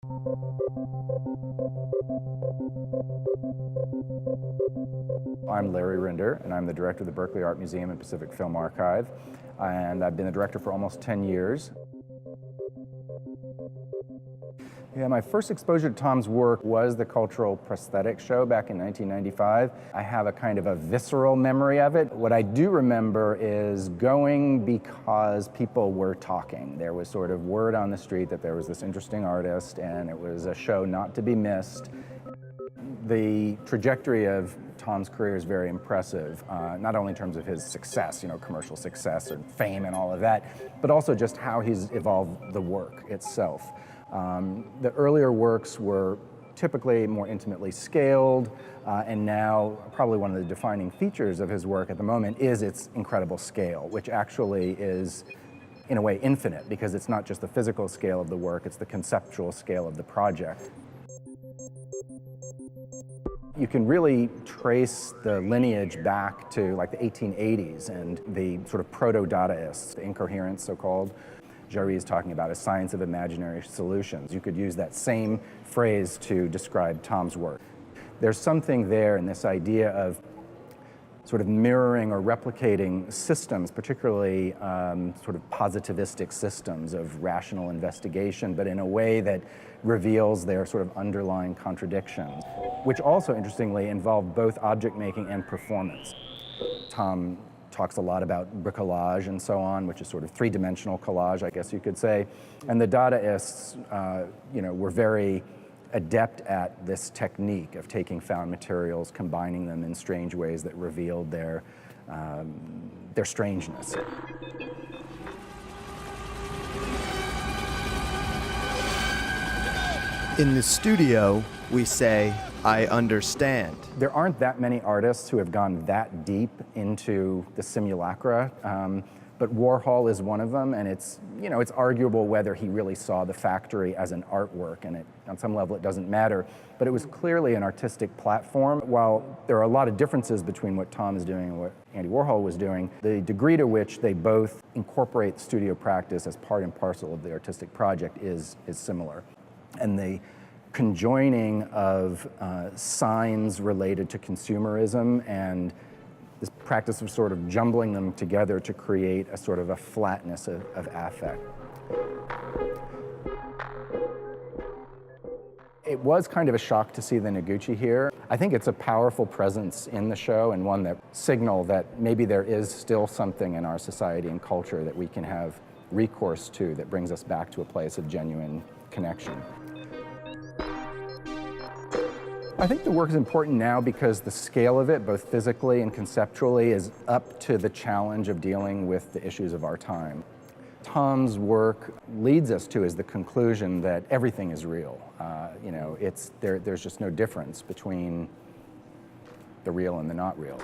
I'm Larry Rinder, and I'm the director of the Berkeley Art Museum and Pacific Film Archive, and I've been the director for almost 10 years. Yeah, my first exposure to Tom's work was the Cultural Prosthetics Show back in 1995. I have a kind of a visceral memory of it. What I do remember is going because people were talking. There was sort of word on the street that there was this interesting artist, and it was a show not to be missed. The trajectory of Tom's career is very impressive, not only in terms of his success, commercial success and fame and all of that, but also just how he's evolved the work itself. The earlier works were typically more intimately scaled, and now probably one of the defining features of his work at the moment is its incredible scale, which actually is, in a way, infinite, because it's not just the physical scale of the work, it's the conceptual scale of the project. You can really trace the lineage back to like the 1880s and the sort of proto-Dadaists, the Incoherence so-called. Jarry is talking about a science of imaginary solutions. You could use that same phrase to describe Tom's work. There's something there in this idea of sort of mirroring or replicating systems, particularly sort of positivistic systems of rational investigation, but in a way that reveals their sort of underlying contradictions, which also, interestingly, involve both object making and performance. Tom talks a lot about bricolage and so on, which is sort of three-dimensional collage, I guess you could say. And the Dadaists, were very adept at this technique of taking found materials, combining them in strange ways that revealed their strangeness. In the studio, we say, "I understand." There aren't that many artists who have gone that deep into the simulacra, but Warhol is one of them, and it's arguable whether he really saw the factory as an artwork, and on some level it doesn't matter, but it was clearly an artistic platform. While there are a lot of differences between what Tom is doing and what Andy Warhol was doing, the degree to which they both incorporate studio practice as part and parcel of the artistic project is similar. And the conjoining of signs related to consumerism and this practice of sort of jumbling them together to create a sort of a flatness of affect. It was kind of a shock to see the Noguchi here. I think it's a powerful presence in the show, and one that signals that maybe there is still something in our society and culture that we can have recourse to that brings us back to a place of genuine connection. I think the work is important now because the scale of it, both physically and conceptually, is up to the challenge of dealing with the issues of our time. Tom's work leads us to is the conclusion that everything is real. There's just no difference between the real and the not real.